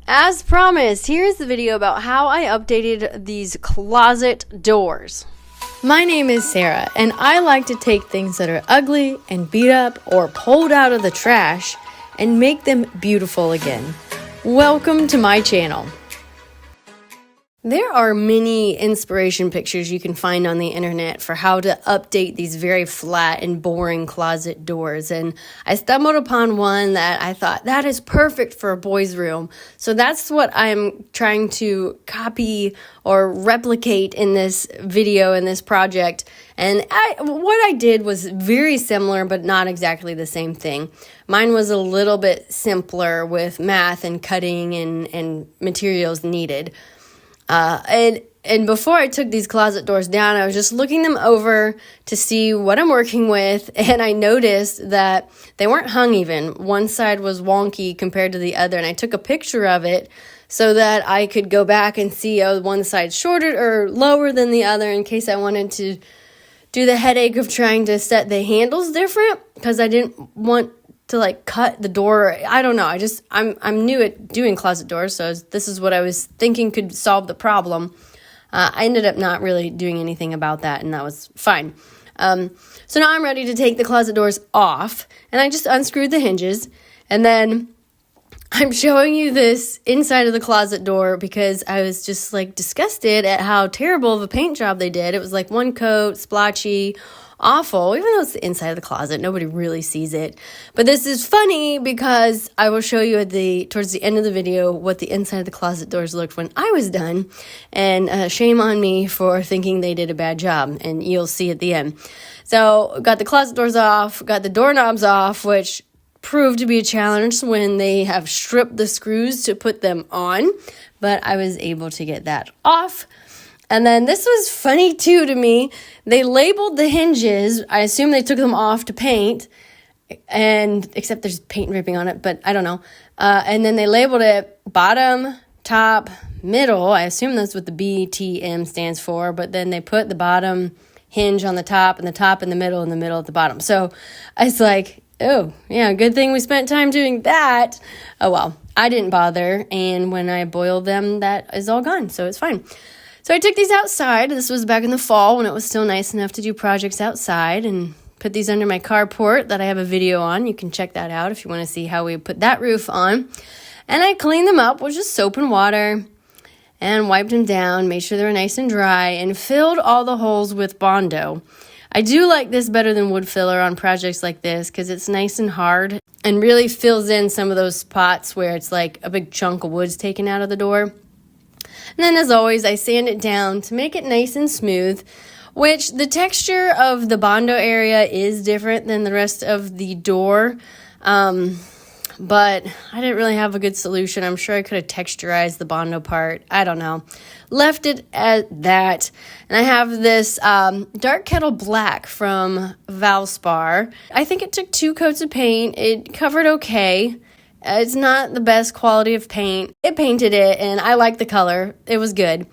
As promised, here's the video about how I updated these closet doors. My name is Sarah, and I like to take things that are ugly and beat up or pulled out of the trash and make them beautiful again. Welcome to my channel. There are many inspiration pictures you can find on the internet for how to update these very flat and boring closet doors, and I stumbled upon one that I thought that is perfect for a boy's room. So that's what I'm trying to copy or replicate in this video, in this project. And what I did was very similar, but not exactly the same thing. Mine was a little bit simpler with math and cutting and materials needed. And before I took these closet doors down, I was just looking them over to see what I'm working with, and I noticed that they weren't hung even. One side was wonky compared to the other, and I took a picture of it so that I could go back and see, one side shorter or lower than the other in case I wanted to do the headache of trying to set the handles different, because I didn't want to cut the door. I don't know. I'm new at doing closet doors, so this is what I was thinking could solve the problem. I ended up not really doing anything about that, and that was fine. So now I'm ready to take the closet doors off, and I just unscrewed the hinges, and then I'm showing you this inside of the closet door because I was just disgusted at how terrible of a paint job they did. It was one coat, splotchy, awful, even though it's the inside of the closet. Nobody really sees it. But this is funny because I will show you towards the end of the video what the inside of the closet doors looked when I was done. And shame on me for thinking they did a bad job. And you'll see at the end. So got the closet doors off, got the doorknobs off, which proved to be a challenge when they have stripped the screws to put them on. But I was able to get that off. And then this was funny too to me. They labeled the hinges. I assume they took them off to paint, and except there's paint dripping on it, but I don't know. And then they labeled it bottom, top, middle. I assume that's what the BTM stands for, but then they put the bottom hinge on the top and the middle at the bottom. So I was like, oh, yeah, good thing we spent time doing that. Oh, well, I didn't bother. And when I boiled them, that is all gone. So it's fine. So I took these outside. This was back in the fall when it was still nice enough to do projects outside, and put these under my carport that I have a video on. You can check that out if you want to see how we put that roof on. And I cleaned them up with just soap and water and wiped them down, made sure they were nice and dry, and filled all the holes with Bondo. I do like this better than wood filler on projects like this because it's nice and hard and really fills in some of those spots where it's like a big chunk of wood's taken out of the door. And then, as always, I sand it down to make it nice and smooth, which the texture of the Bondo area is different than the rest of the door. But I didn't really have a good solution. I'm sure I could have texturized the Bondo part. I don't know. Left it at that. And I have this dark Kettle black from Valspar. I think it took 2 coats of paint. It covered okay. It's not the best quality of paint. It painted it, and I like the color. It was good.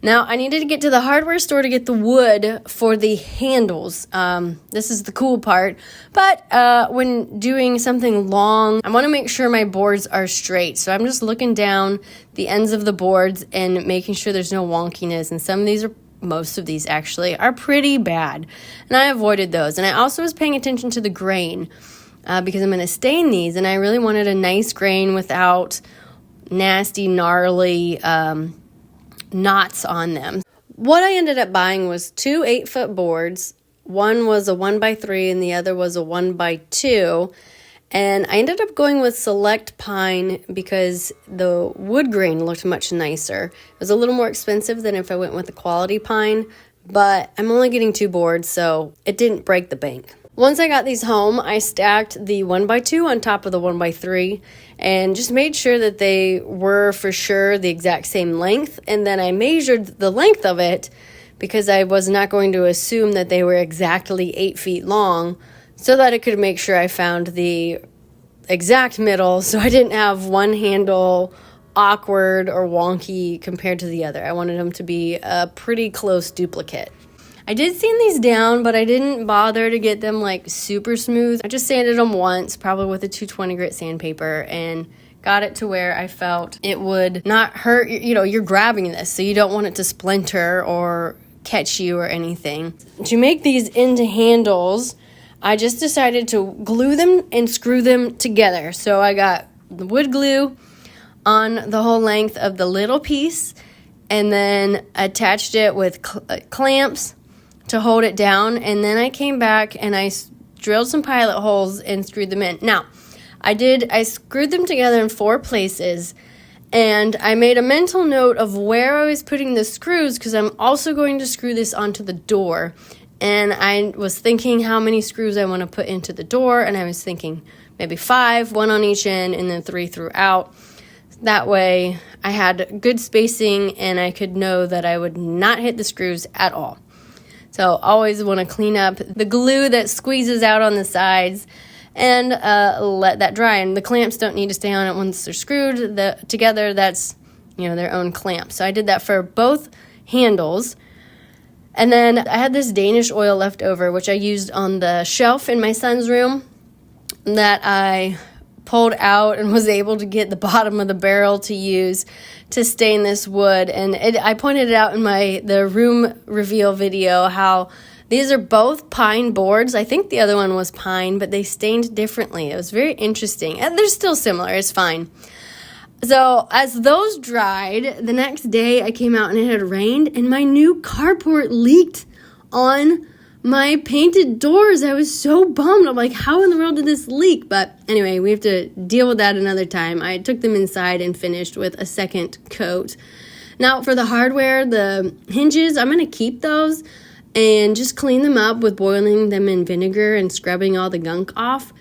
Now, I needed to get to the hardware store to get the wood for the handles. This is the cool part. But when doing something long, I want to make sure my boards are straight. So I'm just looking down the ends of the boards and making sure there's no wonkiness. And most of these actually are pretty bad. And I avoided those. And I also was paying attention to the grain. Because I'm going to stain these, and I really wanted a nice grain without nasty, gnarly knots on them. What I ended up buying was 2 8-foot boards. One was a 1x3 and the other was a 1x2. And I ended up going with Select Pine because the wood grain looked much nicer. It was a little more expensive than if I went with the Quality Pine, but I'm only getting 2 boards, so it didn't break the bank. Once I got these home, I stacked the 1x2 on top of the 1x3 and just made sure that they were for sure the exact same length. And then I measured the length of it because I was not going to assume that they were exactly 8 feet long so that I could make sure I found the exact middle so I didn't have one handle awkward or wonky compared to the other. I wanted them to be a pretty close duplicate. I did sand these down, but I didn't bother to get them like super smooth. I just sanded them once, probably with a 220 grit sandpaper, and got it to where I felt it would not hurt. You know, you're grabbing this, so you don't want it to splinter or catch you or anything. To make these into handles, I just decided to glue them and screw them together. So I got the wood glue on the whole length of the little piece and then attached it with clamps to hold it down. And then I came back and I drilled some pilot holes and screwed them in. Now, I screwed them together in 4 places, and I made a mental note of where I was putting the screws because I'm also going to screw this onto the door. And I was thinking how many screws I want to put into the door, and I was thinking maybe 5, 1 on each end, and then 3 throughout. That way, I had good spacing, and I could know that I would not hit the screws at all. So always want to clean up the glue that squeezes out on the sides and let that dry. And the clamps don't need to stay on it once they're screwed together. That's, their own clamp. So I did that for both handles. And then I had this Danish oil left over, which I used on the shelf in my son's room that I pulled out and was able to get the bottom of the barrel to use to stain this wood. And I pointed it out in the room reveal video how these are both pine boards. I think the other one was pine, but they stained differently. It was very interesting. And they're still similar. It's fine. So as those dried, the next day I came out and it had rained and my new carport leaked on my painted doors. I was so bummed. I'm like, how in the world did this leak? But anyway, we have to deal with that another time. I took them inside and finished with a second coat. Now for the hardware, the hinges, I'm going to keep those and just clean them up with boiling them in vinegar and scrubbing all the gunk off.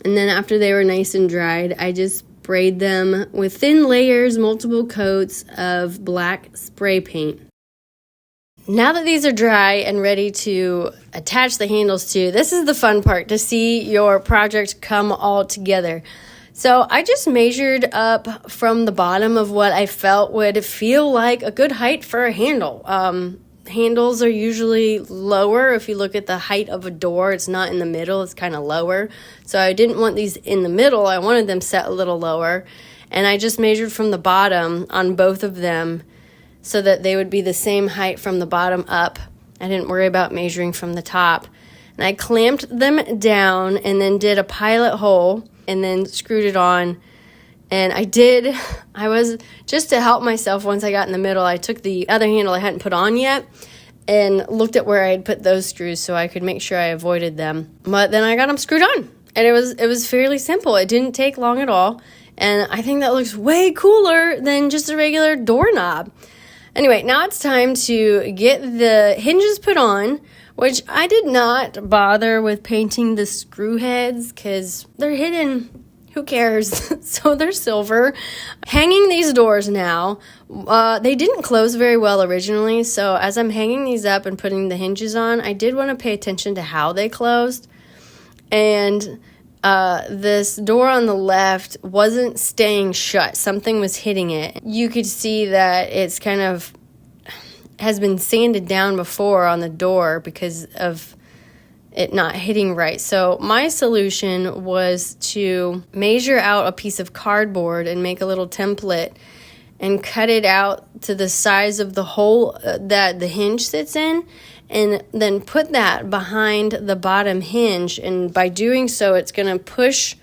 And then after they were nice and dried, I just sprayed them with thin layers, multiple coats of black spray paint. Now that these are dry and ready to attach the handles to, this is the fun part, to see your project come all together. So I just measured up from the bottom of what I felt would feel like a good height for a handle. Handles are usually lower. If you look at the height of a door, it's not in the middle, it's kind of lower. So I didn't want these in the middle. I wanted them set a little lower. And I just measured from the bottom on both of them so that they would be the same height from the bottom up. I didn't worry about measuring from the top. And I clamped them down and then did a pilot hole and then screwed it on. And I was, just to help myself once I got in the middle, I took the other handle I hadn't put on yet and looked at where I had put those screws so I could make sure I avoided them. But then I got them screwed on. And it was fairly simple. It didn't take long at all. And I think that looks way cooler than just a regular doorknob. Anyway, now it's time to get the hinges put on, which I did not bother with painting the screw heads because they're hidden. Who cares? So they're silver. Hanging these doors now, they didn't close very well originally, so as I'm hanging these up and putting the hinges on, I did want to pay attention to how they closed. And this door on the left wasn't staying shut. Something was hitting it. You could see that it's kind of has been sanded down before on the door because of it not hitting right. So my solution was to measure out a piece of cardboard and make a little template and cut it out to the size of the hole that the hinge sits in, and then put that behind the bottom hinge. And by doing so, it's going to push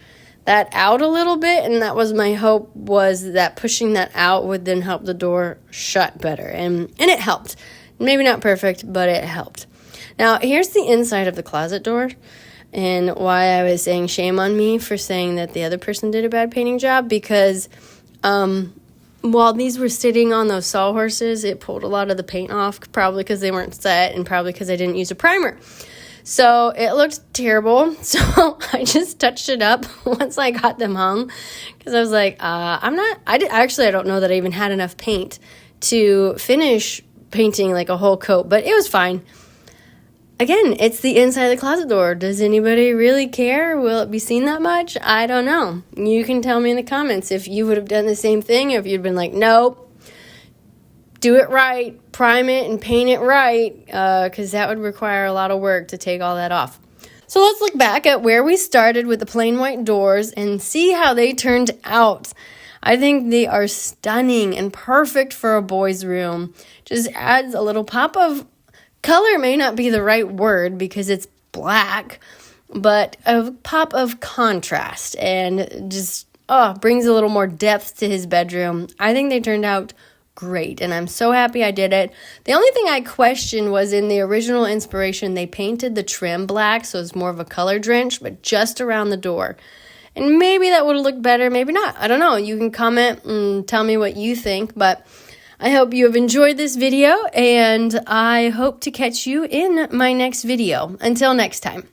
that out a little bit, and that was my hope, was that pushing that out would then help the door shut better. And it helped. Maybe not perfect, but it helped. Now, here's the inside of the closet door, and why I was saying shame on me for saying that the other person did a bad painting job, because while these were sitting on those sawhorses, it pulled a lot of the paint off, probably because they weren't set, and probably because I didn't use a primer. So it looked terrible, so I just touched it up once I got them hung, because I was like, I don't know that I even had enough paint to finish painting like a whole coat, but it was fine. Again, it's the inside of the closet door. Does anybody really care? Will it be seen that much? I don't know. You can tell me in the comments if you would have done the same thing, if you'd been like, nope, do it right, prime it and paint it right, because that would require a lot of work to take all that off. So let's look back at where we started with the plain white doors and see how they turned out. I think they are stunning and perfect for a boy's room. Just adds a little pop of color, may not be the right word because it's black, but a pop of contrast and just brings a little more depth to his bedroom. I think they turned out great, and I'm so happy I did it. The only thing I questioned was in the original inspiration, they painted the trim black, so it's more of a color drench, but just around the door. And maybe that would have looked better, maybe not. I don't know. You can comment and tell me what you think, but I hope you have enjoyed this video, and I hope to catch you in my next video. Until next time.